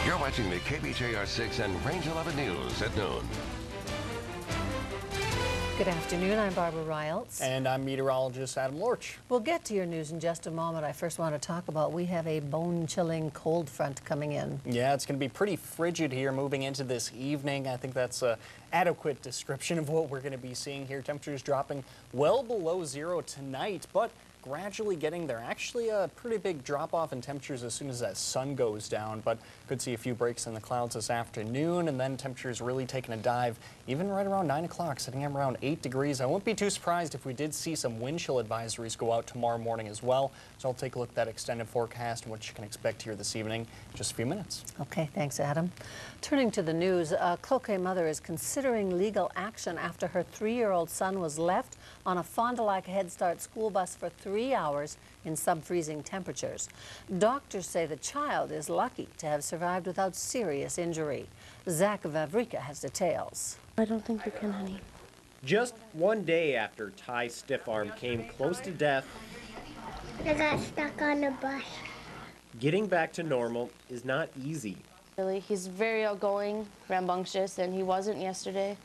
You're watching the KBJR 6 and Range 11 News at noon. Good afternoon, I'm Barbara Riles. And I'm meteorologist Adam Lorch. We'll get to your news in just a moment. I first want to talk about we have a bone-chilling cold front coming in. Yeah, it's going to be pretty frigid here moving into this evening. I think that's an adequate description of what we're going to be seeing here. Temperatures dropping well below zero tonight, but gradually getting there. Actually a pretty big drop off in temperatures as soon as that sun goes down, but could see a few breaks in the clouds this afternoon, and then temperatures really taking a dive even right around 9 o'clock, sitting at around 8 degrees. I won't be too surprised if we did see some wind chill advisories go out tomorrow morning as well. So I'll take a look at that extended forecast and what you can expect here this evening in just a few minutes. Okay, thanks, Adam. Turning to the news, a Cloquet mother is considering legal action after her 3-year-old son was left on a Fond du Lac Head Start school bus for 3 hours in sub-freezing temperatures. Doctors say the child is lucky to have survived without serious injury. Zach Vavrika has details. I don't think you can, honey. Just one day after Ty's stiff arm came close to death, I got stuck on the bus. getting back to normal is not easy. Really, he's very outgoing, rambunctious, and he wasn't yesterday.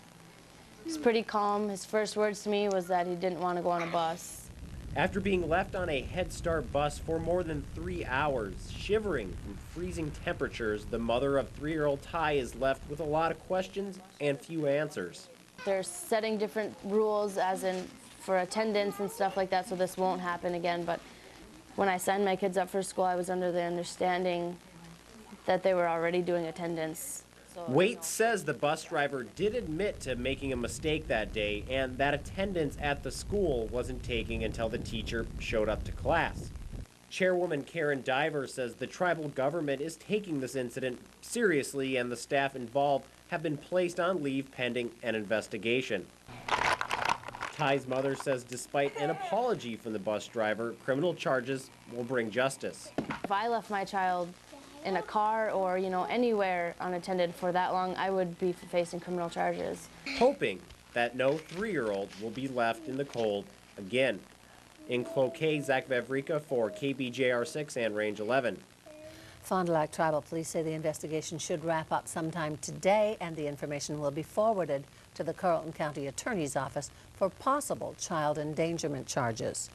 He's pretty calm. His first words to me was that he didn't want to go on a bus. After being left on a Head Start bus for more than 3 hours, shivering from freezing temperatures, the mother of 3-year-old Ty is left with a lot of questions and few answers. They're setting different rules, as in for attendance and stuff like that, so this won't happen again. But when I signed my kids up for school, I was under the understanding that they were already doing attendance. Waite says the bus driver did admit to making a mistake that day and that attendance at the school wasn't taking until the teacher showed up to class. Chairwoman Karen Diver says the tribal government is taking this incident seriously and the staff involved have been placed on leave pending an investigation. Ty's mother says despite an apology from the bus driver, criminal charges will bring justice. If I left my child in a car or, anywhere unattended for that long, I would be facing criminal charges. Hoping that no 3-year-old will be left in the cold again. In Cloquet, Zach Vavrika for KBJR 6 and Range 11. Fond du Lac Tribal Police say the investigation should wrap up sometime today, and the information will be forwarded to the Carleton County Attorney's Office for possible child endangerment charges.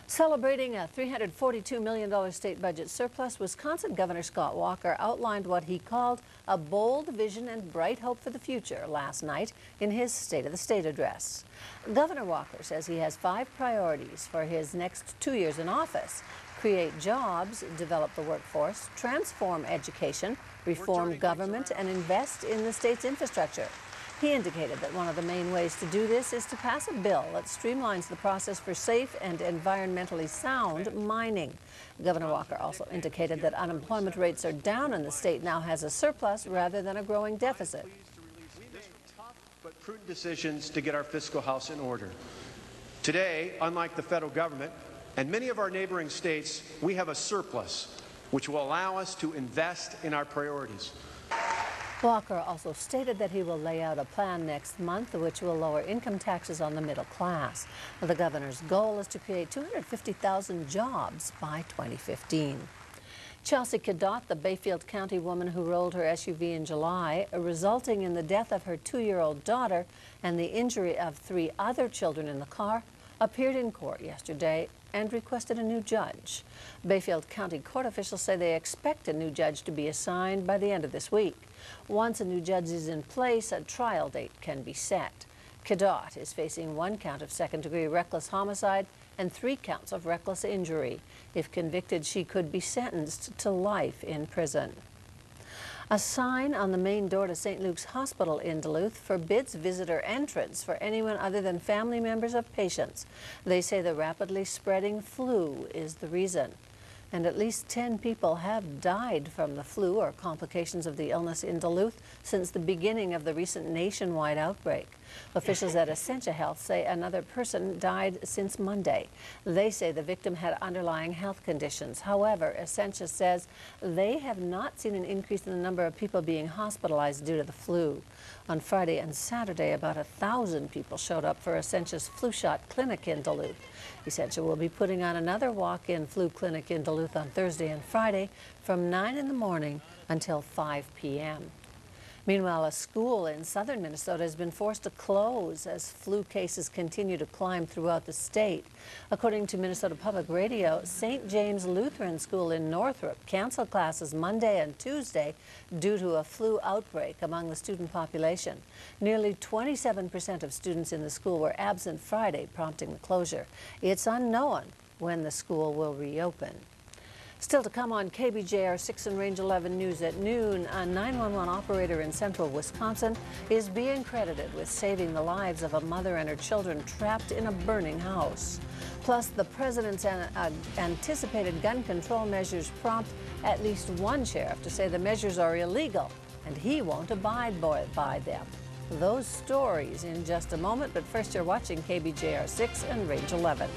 Celebrating a $342 million state budget surplus, Wisconsin Governor Scott Walker outlined what he called a bold vision and bright hope for the future last night in his State of the State address. Governor Walker says he has 5 priorities for his next 2 years in office: create jobs, develop the workforce, transform education, reform government, and invest in the state's infrastructure. He indicated that one of the main ways to do this is to pass a bill that streamlines the process for safe and environmentally sound mining. Governor Walker also indicated that unemployment rates are down and the state now has a surplus rather than a growing deficit. Tough but prudent decisions to get our fiscal house in order. Today, unlike the federal government and many of our neighboring states, we have a surplus which will allow us to invest in our priorities. Walker also stated that he will lay out a plan next month which will lower income taxes on the middle class. The governor's goal is to create 250,000 jobs by 2015. Chelsea Cadott, the Bayfield County woman who rolled her SUV in July, resulting in the death of her 2-year-old daughter and the injury of 3 other children in the car, appeared in court yesterday and requested a new judge. Bayfield County court officials say they expect a new judge to be assigned by the end of this week. Once a new judge is in place, a trial date can be set. Cadott is facing 1 count of second-degree reckless homicide and 3 counts of reckless injury. If convicted, she could be sentenced to life in prison. A sign on the main door to St. Luke's Hospital in Duluth forbids visitor entrance for anyone other than family members of patients. They say the rapidly spreading flu is the reason. And at least 10 people have died from the flu or complications of the illness in Duluth since the beginning of the recent nationwide outbreak. Officials at Essentia Health say another person died since Monday. They say the victim had underlying health conditions. However, Essentia says they have not seen an increase in the number of people being hospitalized due to the flu. On Friday and Saturday, about 1,000 people showed up for Essentia's flu shot clinic in Duluth. Essentia will be putting on another walk-in flu clinic in Duluth on Thursday and Friday from 9 in the morning until 5 p.m. Meanwhile, a school in southern Minnesota has been forced to close as flu cases continue to climb throughout the state. According to Minnesota Public Radio, St. James Lutheran School in Northrop canceled classes Monday and Tuesday due to a flu outbreak among the student population. Nearly 27% of students in the school were absent Friday, prompting the closure. It's unknown when the school will reopen. Still to come on KBJR 6 and Range 11 News at noon, a 911 operator in central Wisconsin is being credited with saving the lives of a mother and her children trapped in a burning house. Plus, the president's anticipated gun control measures prompt at least one sheriff to say the measures are illegal and he won't abide by them. Those stories in just a moment, but first you're watching KBJR 6 and Range 11.